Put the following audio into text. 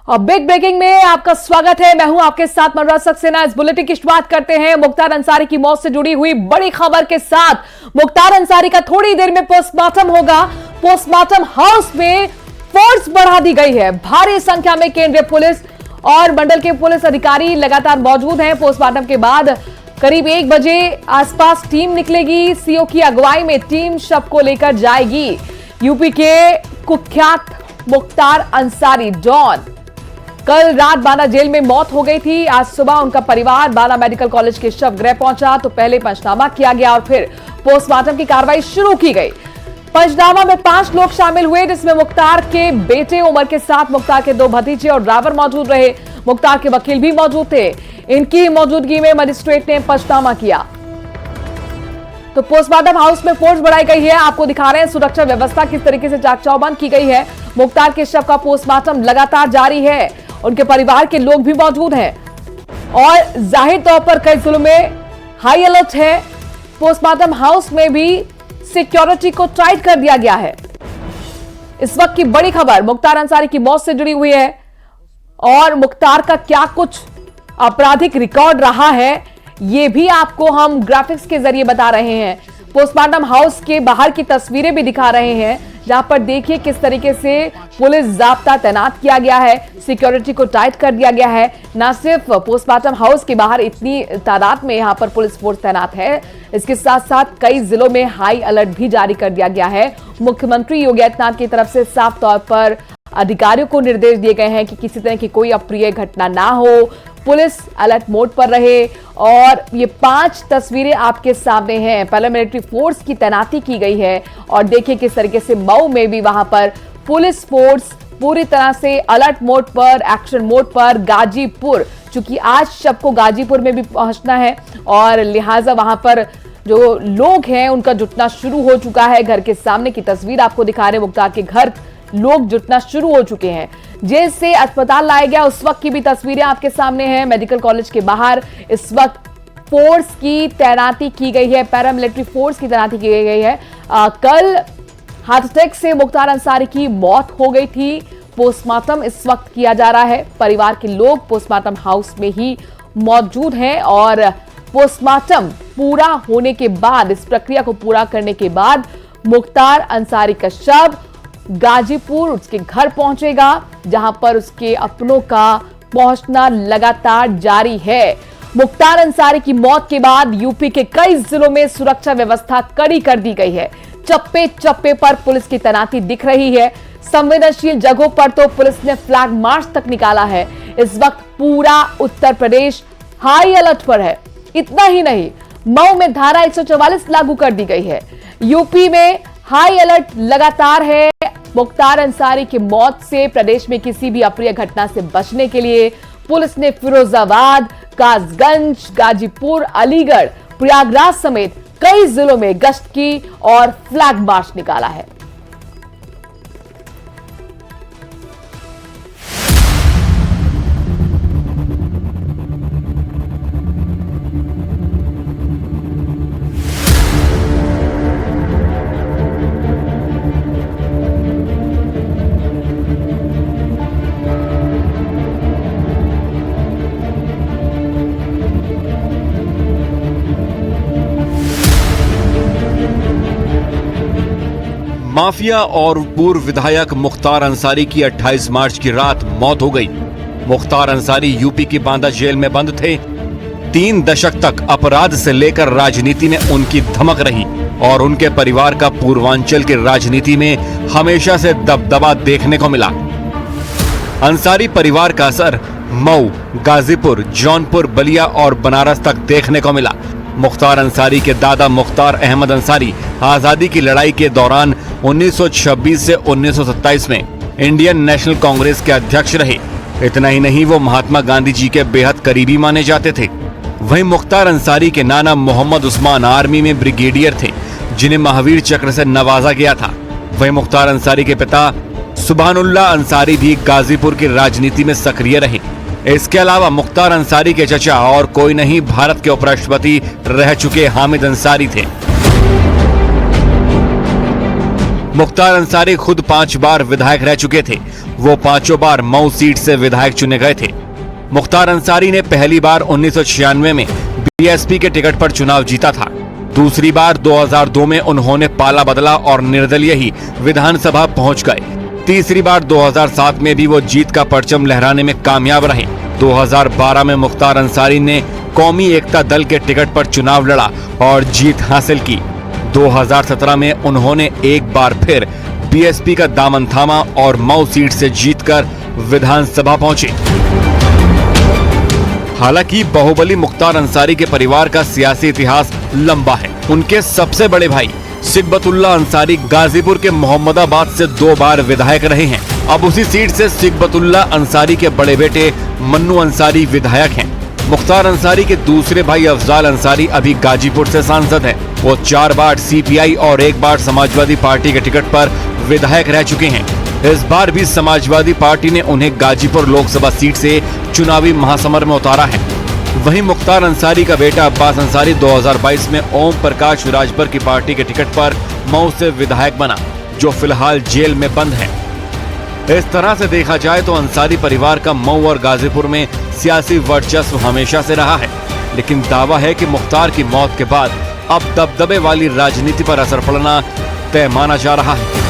और big breaking में आपका स्वागत है। मैं हूं आपके साथ मनोज सक्सेना। इस बुलेटिन की शुरुआत करते हैं मुख्तार अंसारी की मौत से जुड़ी हुई बड़ी खबर के साथ। मुख्तार अंसारी का थोड़ी देर में पोस्टमार्टम होगा। पोस्टमार्टम हाउस में फोर्स बढ़ा दी गई है। भारी संख्या में केंद्रीय पुलिस और मंडल के पुलिस अधिकारी लगातार मौजूद हैं। पोस्टमार्टम के बाद करीब 1 बजे आसपास टीम निकलेगी। सीओ की अगुवाई में टीम शव को लेकर जाएगी। यूपी के कुख्यात मुख्तार अंसारी डॉन कल रात बाना जेल में मौत हो गई थी। आज सुबह उनका परिवार बाना मेडिकल कॉलेज के शव गृह पहुंचा तो पहले पंचनामा किया गया और फिर पोस्टमार्टम की कार्रवाई शुरू की गई। पंचनामा में 5 लोग शामिल हुए, जिसमें मुख्तार के बेटे उमर के साथ मुख्तार के 2 भतीजे और ड्राइवर मौजूद रहे। मुख्तार के वकील भी मौजूद थे। इनकी मौजूदगी में मजिस्ट्रेट ने पंचनामा किया। तो पोस्टमार्टम हाउस में फोर्स बढ़ाई गई है। आपको दिखा रहे हैं सुरक्षा व्यवस्था किस तरीके से चाक चौबंद की गई है। मुख्तार के शव का पोस्टमार्टम लगातार जारी है। उनके परिवार के लोग भी मौजूद हैं और जाहिर तौर पर कई जिलों में हाई अलर्ट है। पोस्टमार्टम हाउस में भी सिक्योरिटी को टाइट कर दिया गया है। इस वक्त की बड़ी खबर मुख्तार अंसारी की मौत से जुड़ी हुई है और मुख्तार का क्या कुछ आपराधिक रिकॉर्ड रहा है, यह भी आपको हम ग्राफिक्स के जरिए बता रहे हैं। पोस्टमार्टम हाउस के बाहर की तस्वीरें भी दिखा रहे हैं, जहां पर देखिए किस तरीके से पुलिस जाब्ता तैनात किया गया है, सिक्योरिटी को टाइट कर दिया गया है। न सिर्फ पोस्टमार्टम हाउस के बाहर इतनी तादाद में यहां पर पुलिस फोर्स तैनात है, इसके साथ साथ कई जिलों में हाई अलर्ट भी जारी कर दिया गया है। मुख्यमंत्री योगी आदित्यनाथ की तरफ से साफ तौर पर अधिकारियों को निर्देश दिए गए हैं कि किसी तरह की कोई अप्रिय घटना ना हो, पुलिस अलर्ट मोड पर रहे। और ये 5 तस्वीरें आपके सामने हैं। पैरामिलिट्री फोर्स की तैनाती की गई है और देखिए किस तरीके से मऊ में भी वहां पर पुलिस फोर्स पूरी तरह से अलर्ट मोड पर, एक्शन मोड पर। गाजीपुर, चूंकि आज शव को गाजीपुर में भी पहुंचना है और लिहाजा वहां पर जो लोग हैं उनका जुटना शुरू हो चुका है। घर के सामने की तस्वीर आपको दिखा रहे हैं। मुख्तार के घर लोग जुटना शुरू हो चुके हैं। जेल से अस्पताल लाया गया उस वक्त की भी तस्वीरें आपके सामने हैं। मेडिकल कॉलेज के बाहर इस वक्त फोर्स की तैनाती की गई है, पैरामिलिट्री फोर्स की तैनाती की गई है। कल हार्ट अटैक से मुख्तार अंसारी की मौत हो गई थी। पोस्टमार्टम इस वक्त किया जा रहा है। परिवार के लोग पोस्टमार्टम हाउस में ही मौजूद हैं और पोस्टमार्टम पूरा होने के बाद, इस प्रक्रिया को पूरा करने के बाद मुख्तार अंसारी का शव गाजीपुर उसके घर पहुंचेगा, जहां पर उसके अपनों का पहुंचना लगातार जारी है। मुख्तार अंसारी की मौत के बाद यूपी के कई जिलों में सुरक्षा व्यवस्था कड़ी कर दी गई है। चप्पे चप्पे पर पुलिस की तैनाती दिख रही है। संवेदनशील जगहों पर तो पुलिस ने फ्लैग मार्च तक निकाला है। इस वक्त पूरा उत्तर प्रदेश हाई अलर्ट पर है। इतना ही नहीं, मऊ में धारा 144 लागू कर दी गई है। यूपी में हाई अलर्ट लगातार है। मुख्तार अंसारी की मौत से प्रदेश में किसी भी अप्रिय घटना से बचने के लिए पुलिस ने फिरोजाबाद, कासगंज, गाजीपुर, अलीगढ़, प्रयागराज समेत कई जिलों में गश्त की और फ्लैग मार्च निकाला है। माफिया और पूर्व विधायक मुख्तार अंसारी की 28 मार्च की रात मौत हो गई। मुख्तार अंसारी यूपी की बांदा जेल में बंद थे। 3 दशक तक अपराध से लेकर राजनीति में उनकी धमक रही और उनके परिवार का पूर्वांचल की राजनीति में हमेशा से दबदबा देखने को मिला। अंसारी परिवार का असर मऊ, गाजीपुर, जौनपुर, बलिया और बनारस तक देखने को मिला। मुख्तार अंसारी के दादा मुख्तार अहमद अंसारी आजादी की लड़ाई के दौरान 1926 से 1927 में इंडियन नेशनल कांग्रेस के अध्यक्ष रहे। इतना ही नहीं, वो महात्मा गांधी जी के बेहद करीबी माने जाते थे। वहीं मुख्तार अंसारी के नाना मोहम्मद उस्मान आर्मी में ब्रिगेडियर थे, जिन्हें महावीर चक्र से नवाजा गया था। वहीं मुख्तार अंसारी के पिता सुभानुल्लाह अंसारी भी गाजीपुर की राजनीति में सक्रिय रहे। इसके अलावा मुख्तार अंसारी के चचा और कोई नहीं, भारत के उपराष्ट्रपति रह चुके हामिद अंसारी थे। मुख्तार अंसारी खुद 5 बार विधायक रह चुके थे। वो 5 बार मऊ सीट से विधायक चुने गए थे। मुख्तार अंसारी ने पहली बार 1996 में बीएसपी के टिकट पर चुनाव जीता था। दूसरी बार 2002 में उन्होंने पाला बदला और निर्दलीय ही विधानसभा पहुंच गए। तीसरी बार 2007 में भी वो जीत का परचम लहराने में कामयाब रहे। 2012 में मुख्तार अंसारी ने कौमी एकता दल के टिकट पर चुनाव लड़ा और जीत हासिल की। 2017 में उन्होंने एक बार फिर बीएसपी का दामन थामा और मऊ सीट से जीतकर विधानसभा पहुंचे। हालांकि बाहुबली मुख्तार अंसारी के परिवार का सियासी इतिहास लंबा है। उनके सबसे बड़े भाई सिकबतुल्ला अंसारी गाजीपुर के मोहम्मदाबाद से 2 बार विधायक रहे हैं। अब उसी सीट से सिकबतुल्ला अंसारी के बड़े बेटे मन्नू अंसारी विधायक हैं। मुख्तार अंसारी के दूसरे भाई अफजाल अंसारी अभी गाजीपुर से सांसद हैं। वो 4 बार सीपीआई और 1 बार समाजवादी पार्टी के टिकट पर विधायक रह चुके हैं। इस बार भी समाजवादी पार्टी ने उन्हें गाजीपुर लोकसभा सीट से चुनावी महासमर में उतारा है। वहीं मुख्तार अंसारी का बेटा अब्बास अंसारी 2022 में ओम प्रकाश राजभर की पार्टी के टिकट पर मऊ से विधायक बना, जो फिलहाल जेल में बंद है। इस तरह से देखा जाए तो अंसारी परिवार का मऊ और गाजीपुर में सियासी वर्चस्व हमेशा से रहा है, लेकिन दावा है कि मुख्तार की मौत के बाद अब दबदबे वाली राजनीति पर असर पड़ना तय माना जा रहा है।